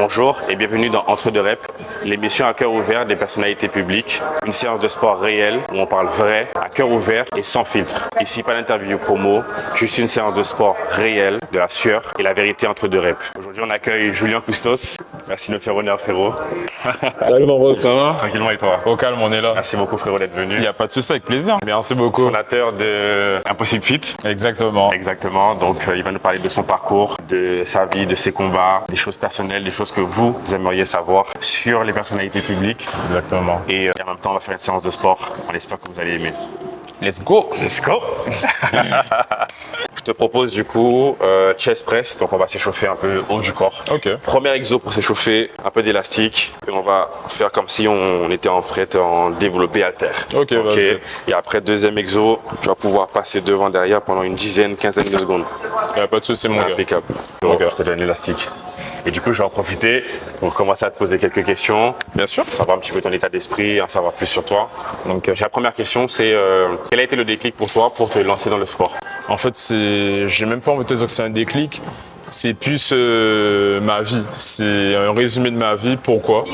Bonjour et bienvenue dans Entre deux reps, l'émission à cœur ouvert des personnalités publiques, une séance de sport réelle où on parle vrai, à cœur ouvert et sans filtre. Ici pas d'interview promo, juste une séance de sport réelle, de la sueur et la vérité entre deux reps. Aujourd'hui on accueille Julien Koustos. Merci de me faire honneur frérot. Salut mon bro, ça va? Tranquillement et toi? Au calme, on est là. Merci beaucoup frérot d'être venu. Il n'y a pas de souci, avec plaisir. Merci beaucoup. Fondateur de Impossible Fit. Exactement. Exactement, donc il va nous parler de son parcours, de sa vie, de ses combats, des choses personnelles, des choses que vous aimeriez savoir sur les personnalités publiques. Exactement. Et en même temps, on va faire une séance de sport. On espère que vous allez aimer. Let's go! Let's go! Je te propose du coup chest press, donc on va s'échauffer un peu haut du corps. Ok. Premier exo pour s'échauffer, un peu d'élastique et on va faire comme si on était en fret en développé halter. Ok, vas-y. Et après deuxième exo, tu vas pouvoir passer devant derrière pendant une quinzaine de secondes. Il n'y a pas de souci mon gars. Impeccable. Ok. Je te donne l'élastique. Et du coup, je vais en profiter pour commencer à te poser quelques questions. Bien sûr. Savoir un petit peu ton état d'esprit, en savoir plus sur toi. Donc, la première question, c'est quel a été le déclic pour toi pour te lancer dans le sport? En fait, j'ai même pas envie de te dire que c'est un déclic. C'est plus ma vie. C'est un résumé de ma vie. Pourquoi?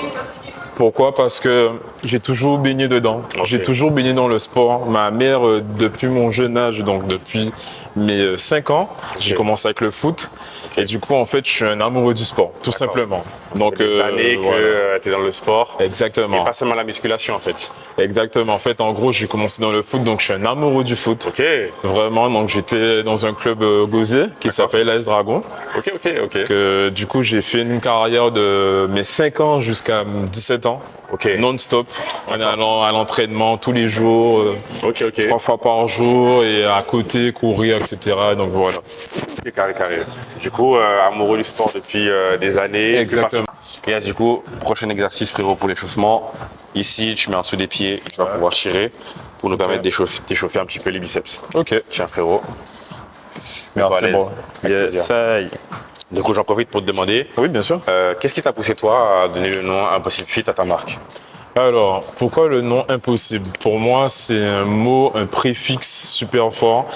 Pourquoi? Parce que j'ai toujours baigné dedans. Okay. J'ai toujours baigné dans le sport. Ma mère, depuis mon jeune âge, donc depuis mes 5 ans, j'ai commencé avec le foot. Et du coup, en fait, je suis un amoureux du sport, tout simplement. Donc, des années que tu es dans le sport. Exactement. Et pas seulement la musculation, en fait. Exactement. En fait, en gros, j'ai commencé dans le foot, donc je suis un amoureux du foot. Ok. Vraiment, donc j'étais dans un club gauzier qui s'appelle l'AS Dragon. Ok. Du coup, j'ai fait une carrière de mes 5 ans jusqu'à 17 ans. Ok. Non-stop, en allant à l'entraînement tous les jours, 3 fois par jour et à côté, courir, etc. Donc voilà. Carré. Du coup, amoureux du sport depuis des années. Exactement. Et là, du coup, prochain exercice, frérot, pour l'échauffement. Ici, tu mets en dessous des pieds, tu vas pouvoir tirer pour nous permettre d'échauffer un petit peu les biceps. Ok. Tiens, frérot. Merci, bro. Yes. Du coup, j'en profite pour te demander. Oui, bien sûr. Qu'est-ce qui t'a poussé, toi, à donner le nom Impossible Fit à ta marque? Alors, pourquoi le nom impossible? Pour moi, c'est un mot, un préfixe super fort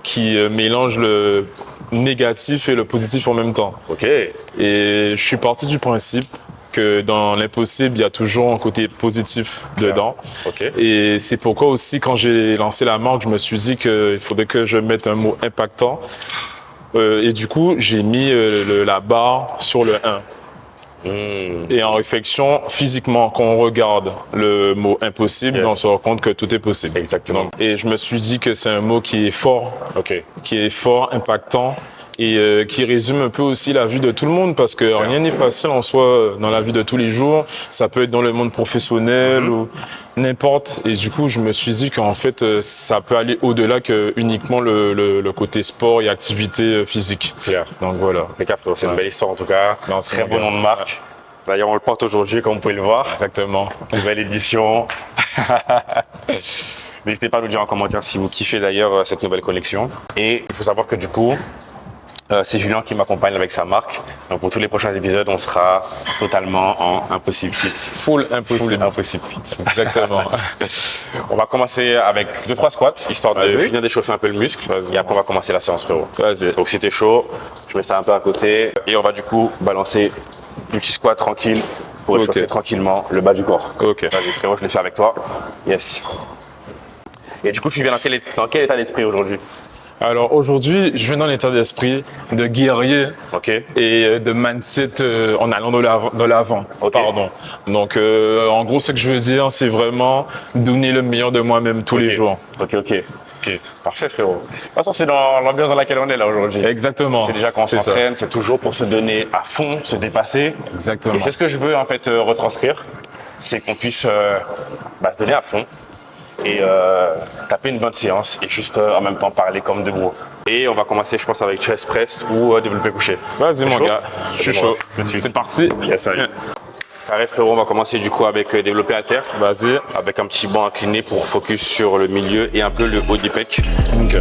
qui mélange le négatif et le positif en même temps. Ok. Et je suis parti du principe que dans l'impossible, il y a toujours un côté positif dedans. Ok. Et c'est pourquoi aussi, quand j'ai lancé la marque, je me suis dit qu'il faudrait que je mette un mot impactant. Et du coup, j'ai mis la barre sur le 1. Et en réflexion, physiquement, quand on regarde le mot impossible, on se rend compte que tout est possible. Exactement. Donc, et je me suis dit que c'est un mot qui est fort, impactant et qui résume un peu aussi la vie de tout le monde parce que rien n'est facile en soi dans la vie de tous les jours. Ça peut être dans le monde professionnel ou n'importe. Et du coup, je me suis dit qu'en fait, ça peut aller au-delà que uniquement le côté sport et activité physique. Clair. Donc voilà. C'est une belle histoire en tout cas. Merci, très bon nom de marque. D'ailleurs, on le porte aujourd'hui, comme vous pouvez le voir. Exactement. Nouvelle édition. N'hésitez pas à nous dire en commentaire si vous kiffez d'ailleurs cette nouvelle collection. Et il faut savoir que du coup, c'est Julien qui m'accompagne avec sa marque. Donc pour tous les prochains épisodes, on sera totalement en Impossible Fit. Full Impossible Fit. Exactement. On va commencer avec 2-3 squats, histoire de finir d'échauffer un peu le muscle. Et après, on va commencer la séance, frérot. Vas-y. Donc si t'es chaud, je mets ça un peu à côté. Et on va du coup balancer du petit squat tranquille pour échauffer tranquillement le bas du corps. Ok. Vas-y, frérot, je l'ai fait avec toi. Yes. Et du coup, tu viens dans quel état d'esprit aujourd'hui? Alors aujourd'hui, je viens dans l'état d'esprit de guerrier et de mindset en allant de l'avant. Pardon. Donc en gros, ce que je veux dire, c'est vraiment donner le meilleur de moi-même tous les jours. Ok. Parfait, frérot. De toute façon, c'est dans l'ambiance dans laquelle on est là aujourd'hui. Exactement. C'est déjà quand on s'entraîne, c'est toujours pour se donner à fond, se dépasser. Exactement. Et c'est ce que je veux en fait retranscrire, c'est qu'on puisse se donner à fond et taper une bonne séance et juste en même temps parler comme de gros. Et on va commencer, je pense, avec chest press ou développé couché. Vas-y mon gars, je suis chaud. C'est parti. Yes, carré, frérot, on va commencer du coup avec développé halter. Vas-y. Avec un petit banc incliné pour focus sur le milieu et un peu le haut du pec. Ok.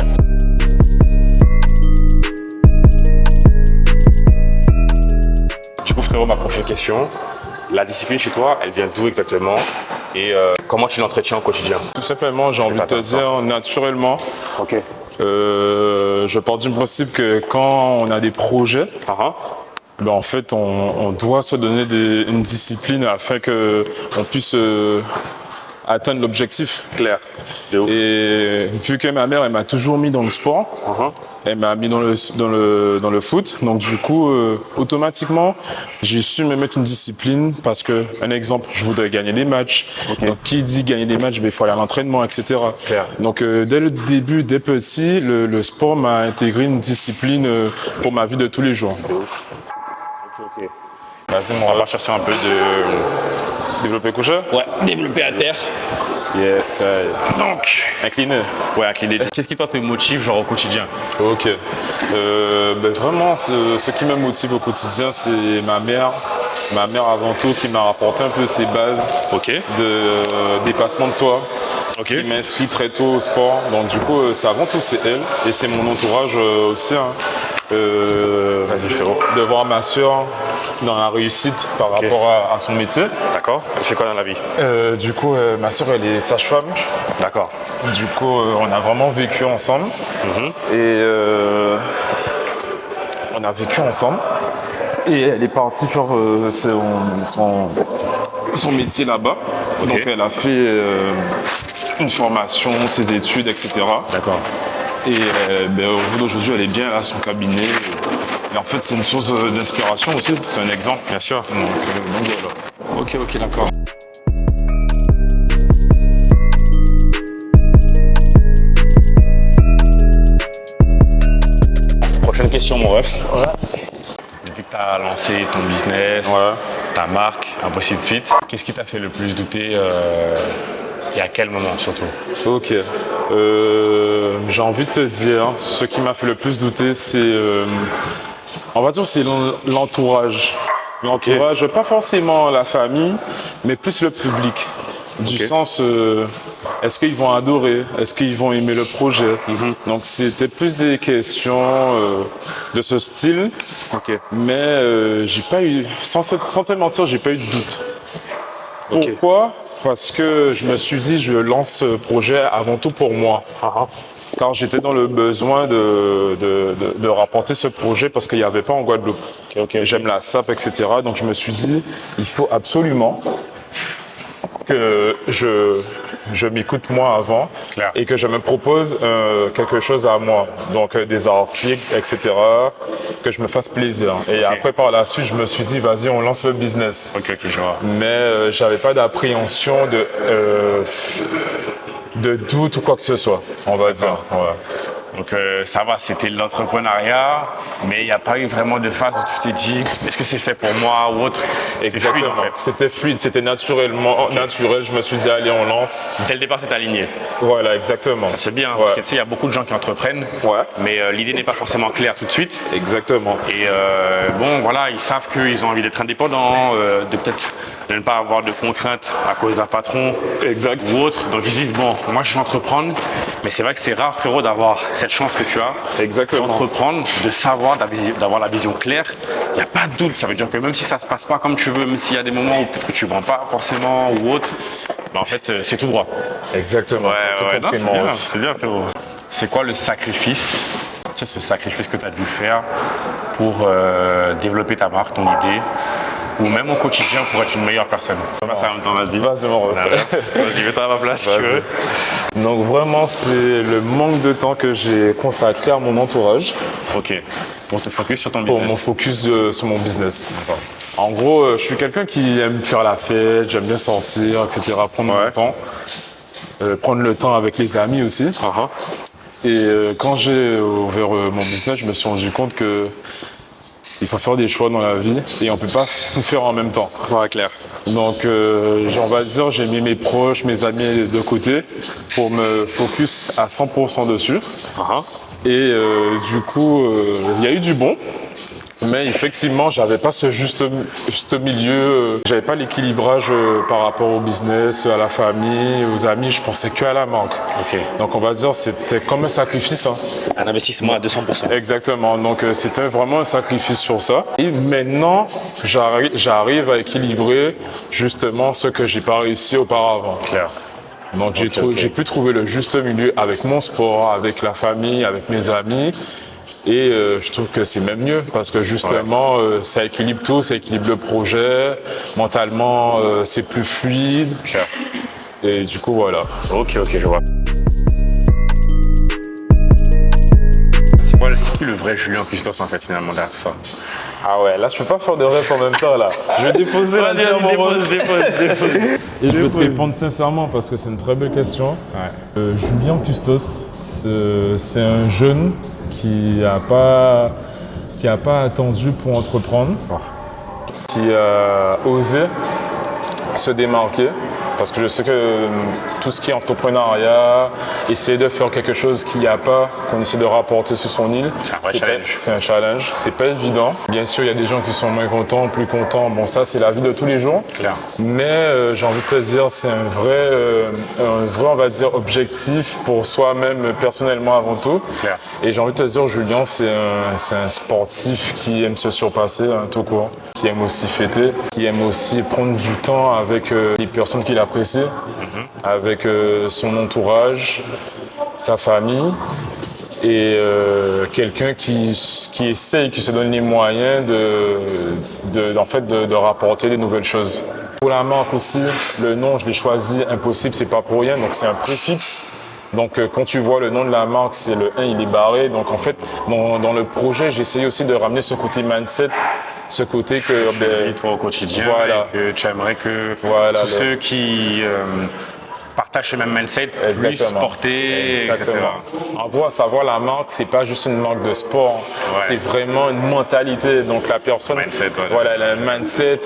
Du coup, frérot, ma prochaine question. La discipline chez toi, elle vient d'où exactement? Et comment tu l'entretiens au quotidien? Tout simplement, j'ai envie de te dire naturellement. Ok. Je pars du principe que quand on a des projets, Ben, en fait, on doit se donner une discipline afin qu'on puisse atteindre l'objectif. Clair. De ouf. Et vu que ma mère, elle m'a toujours mis dans le sport, elle m'a mis dans le foot, donc du coup, automatiquement, j'ai su me mettre une discipline parce que, un exemple, je voudrais gagner des matchs. Donc, qui dit gagner des matchs, ben, il faut aller à l'entraînement, etc. Clair. Donc, dès le début, dès petit, le sport m'a intégré une discipline pour ma vie de tous les jours. Ok. Vas-y, On va chercher un peu de développer couché. ouais, développer à terre. Yes. Donc, Incliné. ouais, incliné. Qu'est-ce qui toi te motive genre au quotidien? Ok. Ben vraiment, ce qui me motive au quotidien, c'est ma mère. Ma mère avant tout qui m'a rapporté un peu ses bases de dépassement de soi. Qui m'a inscrit très tôt au sport. Donc du coup, c'est avant tout c'est elle et c'est mon entourage aussi. Vas-y frérot. De voir ma soeur dans la réussite par rapport à son métier. D'accord. Elle fait quoi dans la vie? Du coup, ma soeur elle est sage-femme. D'accord. Du coup, on a vraiment vécu ensemble. Et on a vécu ensemble. Et elle est partie faire son métier là-bas. Donc elle a fait une formation, ses études, etc. D'accord. Et ben, au jour d'aujourd'hui, elle est bien à son cabinet. Et en fait, c'est une source d'inspiration aussi. C'est un exemple. Bien sûr. Donc voilà. Ok, d'accord. Prochaine question, mon ref. Depuis que tu as lancé ton business, ta marque, Impossible Fit, qu'est-ce qui t'a fait le plus douter et à quel moment surtout? Ok. J'ai envie de te dire, ce qui m'a fait le plus douter, c'est, on va dire, c'est l'entourage. L'entourage, pas forcément la famille, mais plus le public. Du sens, est-ce qu'ils vont adorer? Est-ce qu'ils vont aimer le projet? Donc c'était plus des questions de ce style. Mais j'ai pas eu, sans te mentir, j'ai pas eu de doute. Pourquoi? Parce que je me suis dit, je lance ce projet avant tout pour moi. Car j'étais dans le besoin de rapporter ce projet parce qu'il n'y avait pas en Guadeloupe. J'aime la SAP, etc. Donc je me suis dit, il faut absolument que je m'écoute moi avant et que je me propose quelque chose à moi. Donc des articles, etc. Que je me fasse plaisir. Et après, par la suite, je me suis dit, vas-y, on lance le business. Je vois. Mais j'avais pas d'appréhension de doute ou quoi que ce soit, on va dire. Donc ça va, c'était l'entrepreneuriat, mais il n'y a pas eu vraiment de phase où tu t'es dit, est-ce que c'est fait pour moi ou autre? Exactement. Fluide, en fait. C'était fluide, c'était naturel. Je me suis dit, allez, on lance. Dès le départ, t'es aligné. Voilà, exactement. Ça c'est bien, parce que tu sais, il y a beaucoup de gens qui entreprennent, mais l'idée n'est pas forcément claire tout de suite. Exactement. Et bon, voilà, ils savent qu'ils ont envie d'être indépendants, de peut-être de ne pas avoir de contraintes à cause d'un patron ou autre. Donc ils se disent, bon, moi je vais entreprendre, mais c'est vrai que c'est rare, frérot, d'avoir cette chance que tu as d'entreprendre, de savoir, d'avoir la vision claire. Il n'y a pas de doute, ça veut dire que même si ça ne se passe pas comme tu veux, même s'il y a des moments où peut-être que tu ne vends pas forcément ou autre, ben en fait c'est tout droit. Exactement. Non, c'est bien, frérot. C'est quoi le sacrifice, tu sais, ce sacrifice que tu as dû faire pour développer ta marque, ton idée, ou même au quotidien pour être une meilleure personne? Ça en même temps, vas-y. Vas-y, mon ref. Vas-y, mets-toi à ma place si tu veux. Donc vraiment, c'est le manque de temps que j'ai consacré à mon entourage. Pour te focus sur ton business. Pour mon focus sur mon business. En gros, je suis quelqu'un qui aime faire la fête, j'aime bien sortir, etc. Prendre mon temps. Prendre le temps avec les amis aussi. Et quand j'ai ouvert mon business, je me suis rendu compte que il faut faire des choix dans la vie et on peut pas tout faire en même temps. Clair. Donc, on va dire, j'ai mis mes proches, mes amis de côté pour me focus à 100% dessus. Et du coup, il y a eu du bon. Mais effectivement, j'avais pas ce juste milieu, j'avais pas l'équilibrage par rapport au business, à la famille, aux amis, je pensais que à la manque. Donc on va dire c'était comme un sacrifice. Un investissement à 200%. Exactement, donc c'était vraiment un sacrifice sur ça. Et maintenant, j'arrive à équilibrer justement ce que j'ai pas réussi auparavant. Donc j'ai pu trouver le juste milieu avec mon sport, avec la famille, avec mes amis. Et je trouve que c'est même mieux parce que justement, ça équilibre tout, ça équilibre le projet. Mentalement, c'est plus fluide. Clair. Et du coup, voilà. Ok, je vois. C'est qui le vrai Julien Custos en fait finalement derrière tout ça? Ah ouais, là je peux pas faire de rêve en même temps là. Je vais déposer la dépose. Et je peux te répondre sincèrement parce que c'est une très belle question. Julien Custos, c'est un jeune qui a pas attendu pour entreprendre, qui a osé se démarquer. Parce que je sais que tout ce qui est entrepreneuriat, essayer de faire quelque chose qu'il n'y a pas, qu'on essaie de rapporter sur son île, c'est un challenge. C'est pas évident. Bien sûr, il y a des gens qui sont moins contents, plus contents. Bon, ça, c'est la vie de tous les jours. Clair. Mais j'ai envie de te dire, c'est un vrai, on va dire, objectif pour soi-même, personnellement avant tout. Clair. Et j'ai envie de te dire, Julien, c'est un sportif qui aime se surpasser, tout court, qui aime aussi fêter, qui aime aussi prendre du temps avec les personnes qu'il apprécie, avec son entourage, sa famille, et quelqu'un qui essaye, qui se donne les moyens de rapporter des nouvelles choses. Pour la marque aussi, le nom, je l'ai choisi Impossible, c'est pas pour rien, donc c'est un préfixe. Donc quand tu vois le nom de la marque, c'est le 1, il est barré. Donc en fait, dans le projet, j'ai essayé aussi de ramener ce côté mindset, ce côté que toi au quotidien, voilà. et que tu aimerais que tous ceux qui partagent ce même mindset puissent porter. Exactement. En gros, à savoir, la marque, c'est pas juste une marque de sport, c'est vraiment une mentalité. Donc la personne, voilà, le mindset,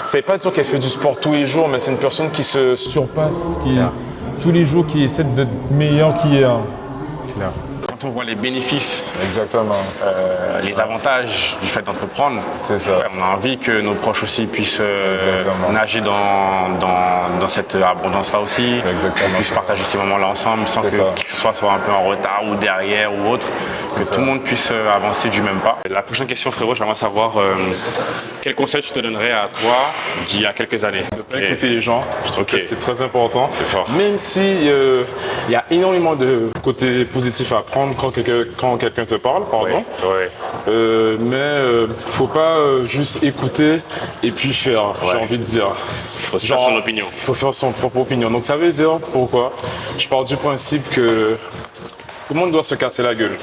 c'est pas dire qu'elle fait du sport tous les jours, mais c'est une personne qui se surpasse, qui tous les jours qui essaie d'être meilleur qu'hier. Quand on voit les bénéfices, exactement, les avantages du fait d'entreprendre, c'est ça. On a envie que nos proches aussi puissent nager dans cette abondance-là aussi, qu'on puisse partager ces moments-là ensemble sans que ce soit un peu en retard ou derrière ou autre, que tout le monde puisse avancer du même pas. La prochaine question, frérot, j'aimerais savoir quel conseil tu te donnerais à toi d'il y a quelques années? De ne pas écouter les gens, je trouve que c'est très important. C'est fort. Même si il y a énormément de côtés positifs à prendre quand quelqu'un te parle, pardon. Mais faut pas juste écouter et puis faire, j'ai envie de dire. Faut se faire son opinion. Il faut faire son propre opinion. Donc ça veut dire pourquoi? Je pars du principe que tout le monde doit se casser la gueule.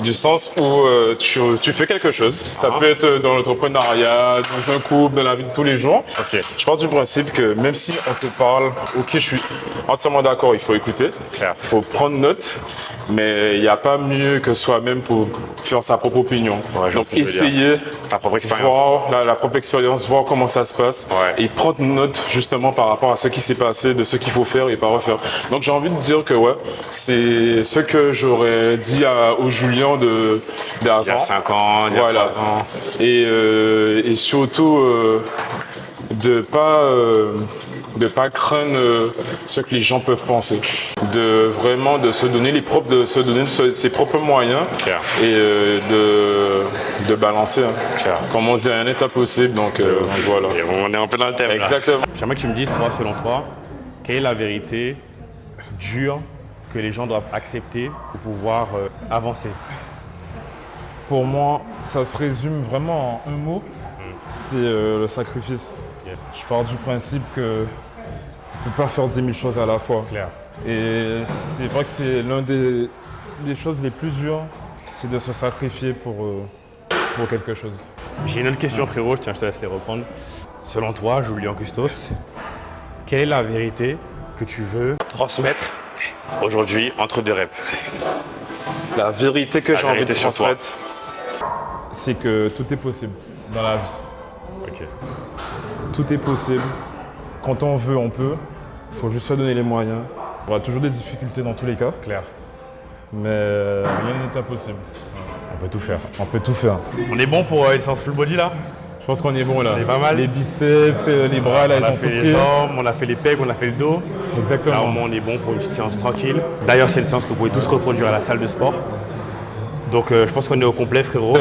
Du sens où tu fais quelque chose. Ça peut être dans l'entrepreneuriat, dans un couple, dans la vie de tous les jours. Je pars du principe que même si on te parle, je suis entièrement d'accord, il faut écouter. Il faut prendre note. Mais il n'y a pas mieux que soi-même pour faire sa propre opinion. Donc essayer, voir la propre expérience, voir comment ça se passe et prendre note justement par rapport à ce qui s'est passé, de ce qu'il faut faire et pas refaire. Donc j'ai envie de dire que c'est ce que j'aurais dit au Julien d'avant. Il y a 5 ans, il y a 3 ans. Et surtout de pas craindre ce que les gens peuvent penser, de se donner ses propres moyens et de balancer. Comme on dit, rien n'est impossible, donc voilà. Et on est un peu dans le thème. Exactement. J'aimerais que tu me dises, toi, selon toi, quelle est la vérité dure que les gens doivent accepter pour pouvoir avancer? Pour moi, ça se résume vraiment en un mot, c'est le sacrifice. Je pars du principe que on ne peut pas faire 10 000 choses à la fois. Et c'est vrai que c'est l'une des choses les plus dures, c'est de se sacrifier pour quelque chose. J'ai une autre question, frérot, tiens, je te laisse les reprendre. Selon toi, Julien Custos, quelle est la vérité que tu veux transmettre aujourd'hui entre deux reps? La vérité que j'ai envie de transmettre, c'est que tout est possible dans la vie. Tout est possible. Quand on veut, on peut. Il faut juste se donner les moyens. Il y aura toujours des difficultés dans tous les cas. Mais rien n'est impossible. On peut tout faire. On peut tout faire. On est bon pour une séance full body là? Je pense qu'on est bon là. On est pas mal. Les biceps, les bras, là, ils sont tout pris. On a fait les jambes, on a fait les pecs, on a fait le dos. Exactement. Là au moins on est bon pour une petite séance tranquille. D'ailleurs c'est une séance que vous pouvez tous reproduire à la salle de sport. Donc je pense qu'on est au complet, frérot.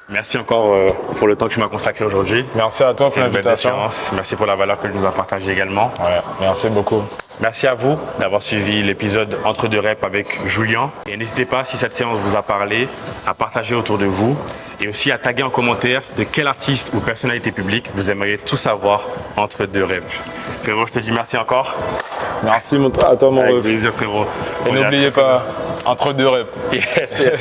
Merci encore pour le temps que tu m'as consacré aujourd'hui. Merci à toi pour l'invitation. Merci pour la valeur que tu nous as partagée également. Merci beaucoup. Merci à vous d'avoir suivi l'épisode Entre deux reps avec Julien. Et n'hésitez pas, si cette séance vous a parlé, à partager autour de vous et aussi à taguer en commentaire de quel artiste ou personnalité publique vous aimeriez tout savoir entre deux reps. Frérot, je te dis merci encore. Merci à toi, mon Avec ref. plaisir, frérot. Et n'oubliez pas, entre deux reps. Yes, yes.